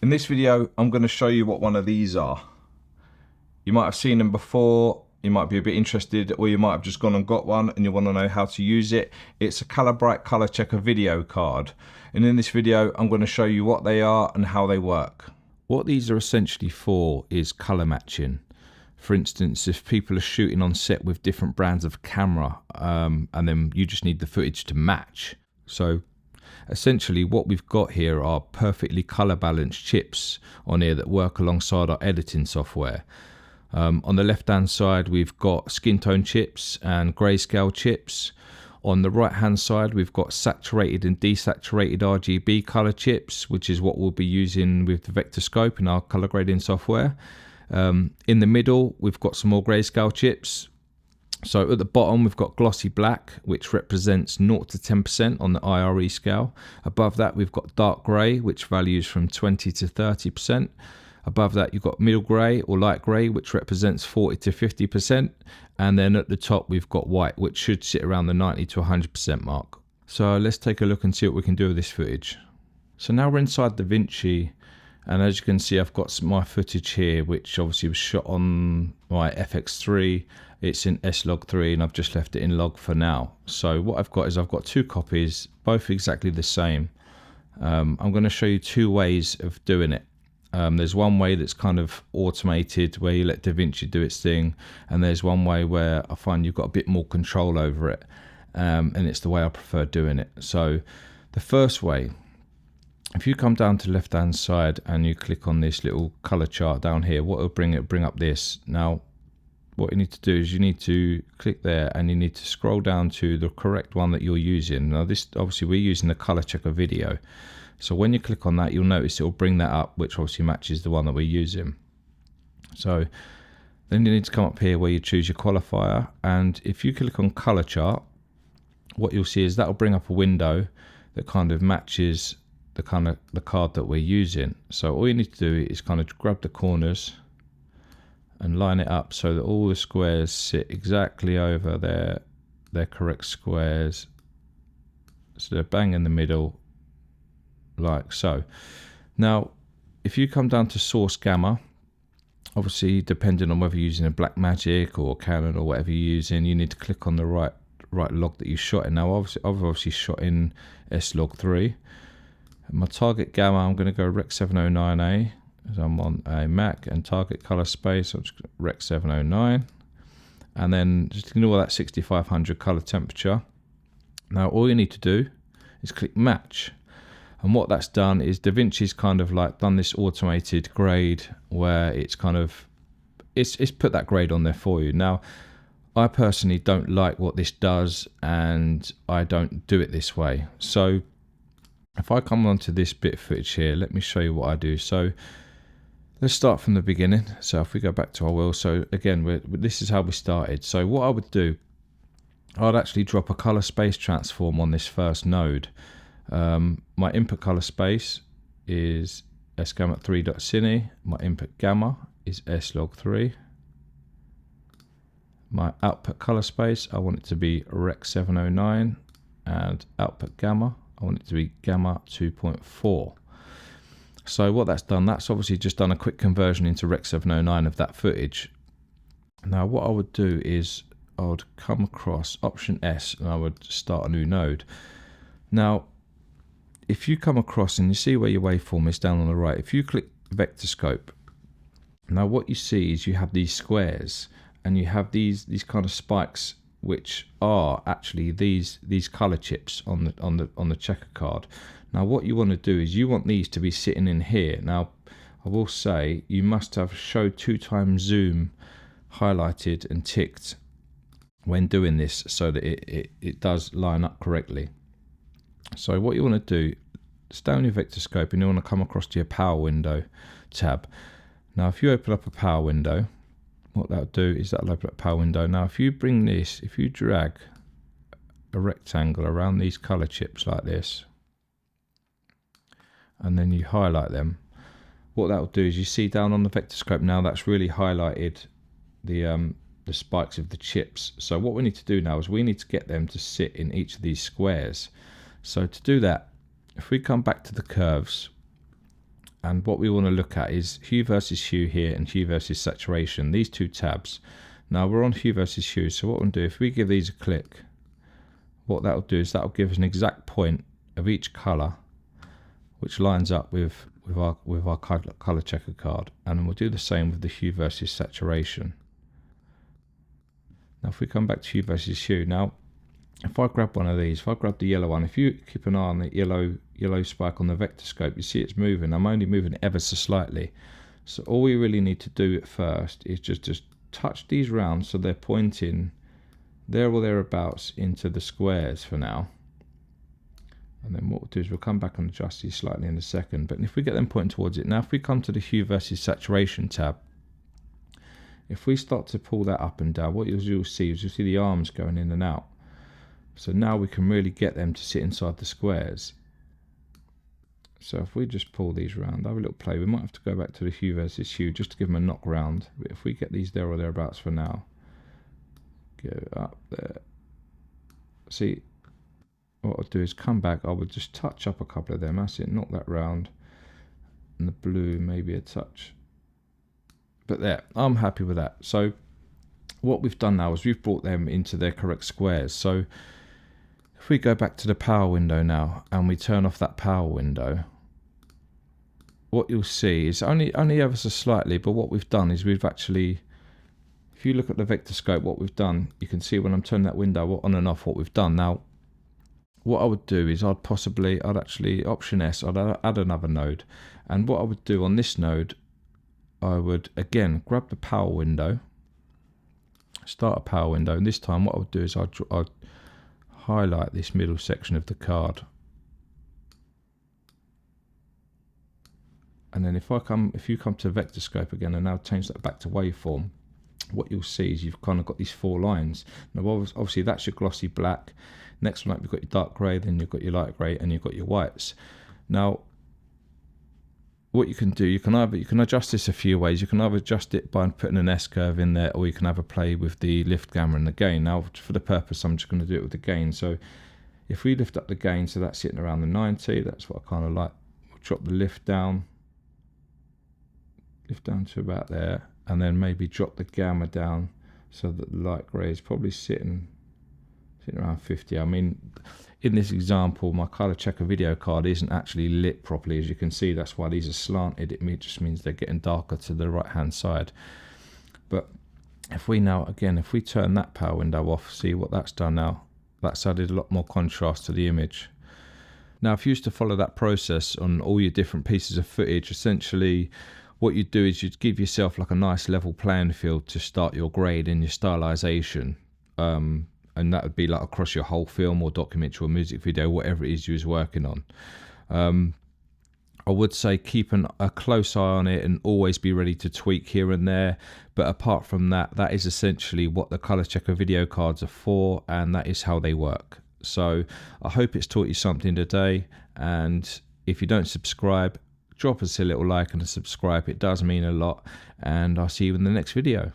In this video, I'm going to show you what one of these are. You might have seen them before, you might be a bit interested, or you might have just gone and got one and you want to know how to use it. It's a Calibrite ColorChecker video card. And in this video, I'm going to show you what they are and how they work. What these are essentially for is color matching. For instance, if people are shooting on set with different brands of camera, and then you just need the footage to match. So essentially what we've got here are perfectly color balanced chips on here that work alongside our editing software. On the left hand side we've got skin tone chips and grayscale chips. On the right hand side we've got saturated and desaturated RGB color chips, which is what we'll be using with the vector scope in our color grading software. In the middle we've got some more grayscale chips. So at the bottom we've got glossy black, which represents 0 to 10% on the IRE scale. Above that we've got dark grey, which values from 20 to 30%. Above that you've got middle grey or light grey, which represents 40 to 50%. And then at the top we've got white, which should sit around the 90 to 100% mark. So let's take a look and see what we can do with this footage. So now we're inside DaVinci, and as you can see I've got my footage here, which obviously was shot on my FX3. It's in S-Log3 and I've just left it in log for now. So what I've got is I've got two copies, both exactly the same. I'm going to show you two ways of doing it. There's one way that's kind of automated where you let DaVinci do its thing, and there's one way where I find you've got a bit more control over it, and it's the way I prefer doing it. So the first way, if you come down to the left hand side and you click on this little color chart down here, what it'll bring up this. Now what you need to do is you need to click there and you need to scroll down to the correct one that you're using. Now this, obviously we're using the ColorChecker video. So when you click on that, you'll notice it will bring that up, which obviously matches the one that we're using. So then you need to come up here where you choose your qualifier. And if you click on color chart, what you'll see is that will bring up a window that kind of matches the card that we're using. So all you need to do is kind of grab the corners and line it up so that all the squares sit exactly over their correct squares, so they're bang in the middle like so. Now if you come down to source gamma, obviously depending on whether you're using a Blackmagic or Canon or whatever you're using, you need to click on the right log that you shot in. Now I've obviously shot in S-Log3. My target gamma, I'm going to go Rec 709A. So I'm on a Mac, and target color space, I'm just Rec 709, and then just ignore that 6500 color temperature. Now all you need to do is click match, and what that's done is DaVinci's kind of like done this automated grade where it's kind of it's put that grade on there for you. Now I personally don't like what this does, and I don't do it this way. So if I come onto this bit of footage here, let me show you what I do. So let's start from the beginning. So if we go back to our wheel, so again, this is how we started. So what I would do, I'd actually drop a color space transform on this first node. My input color space is sgamma3.cine. My input gamma is S-Log3. My output color space, I want it to be Rec 709, and output gamma, I want it to be gamma 2.4. So what that's done, that's obviously just done a quick conversion into Rec 709 of that footage. Now what I would do is I would come across Option S and I would start a new node. Now if you come across and you see where your waveform is down on the right, if you click vector scope, now what you see is you have these squares and you have these kind of spikes, which are actually these color chips on the checker card. Now what you want to do is you want these to be sitting in here. Now I will say you must have show 2x zoom highlighted and ticked when doing this so that it does line up correctly. So what you want to do, stay on your vector scope and you want to come across to your power window tab. Now if you open up a power window, what that'll do is that'll open up a power window. Now if you bring this, if you drag a rectangle around these color chips like this, and then you highlight them, what that will do is you see down on the vector scope now that's really highlighted the spikes of the chips. So what we need to do now is we need to get them to sit in each of these squares. So to do that, if we come back to the curves And what we want to look at is hue versus hue here and hue versus saturation, these two tabs. Now we're on hue versus hue, so what we'll do, if we give these a click, what that'll do is that'll give us an exact point of each color which lines up with our color checker card, and then we'll do the same with the hue versus saturation. Now if we come back to hue versus hue, now if I grab one of these, if I grab the yellow one, if you keep an eye on the yellow spike on the vector scope, you see it's moving. I'm only moving it ever so slightly. So all we really need to do at first is just touch these round so they're pointing there or thereabouts into the squares for now. And then what we'll do is we'll come back and adjust these slightly in a second. But if we get them pointing towards it, now if we come to the hue versus saturation tab, if we start to pull that up and down, what you'll see is you'll see the arms going in and out. So now we can really get them to sit inside the squares. So if we just pull these around, have a little play, we might have to go back to the hue versus hue just to give them a knock round. But if we get these there or thereabouts for now, go up there. See, what I'll do is come back, I would just touch up a couple of them, that's it, knock that round. And the blue maybe a touch. But there, I'm happy with that. So what we've done now is we've brought them into their correct squares. So if we go back to the power window now and we turn off that power window, what you'll see is only ever so slightly, but what we've done is we've actually, if you look at the vector scope, what we've done, you can see when I'm turning that window on and off what we've done. Now, what I would do is I'd actually Option S, I'd add another node. And what I would do on this node, I would again grab the power window, start a power window, and this time what I would do is I'd highlight this middle section of the card, and then if you come to vector scope again and now change that back to waveform, what you'll see is you've kind of got these four lines. Now obviously that's your glossy black, next one up you've got your dark grey, then you've got your light grey, and you've got your whites. Now what you can do, you can adjust this a few ways. You can either adjust it by putting an S-curve in there, or you can have a play with the lift gamma and the gain. Now for the purpose I'm just going to do it with the gain. So if we lift up the gain, so that's sitting around the 90, that's what I kind of like. We'll drop the lift down to about there, and then maybe drop the gamma down so that the light grey is probably sitting around 50. I mean, in this example, my color checker video card isn't actually lit properly, as you can see. That's why these are slanted. It just means they're getting darker to the right hand side. But if we now, again, if we turn that power window off, see what that's done now. That's added a lot more contrast to the image. Now, if you used to follow that process on all your different pieces of footage, essentially what you'd do is you'd give yourself like a nice level playing field to start your grade and your stylization. And that would be like across your whole film or documentary or music video, whatever it is you was working on. I would say keep a close eye on it and always be ready to tweak here and there. But apart from that, that is essentially what the color checker video cards are for, and that is how they work. So I hope it's taught you something today. And if you don't subscribe, drop us a little like and a subscribe. It does mean a lot. And I'll see you in the next video.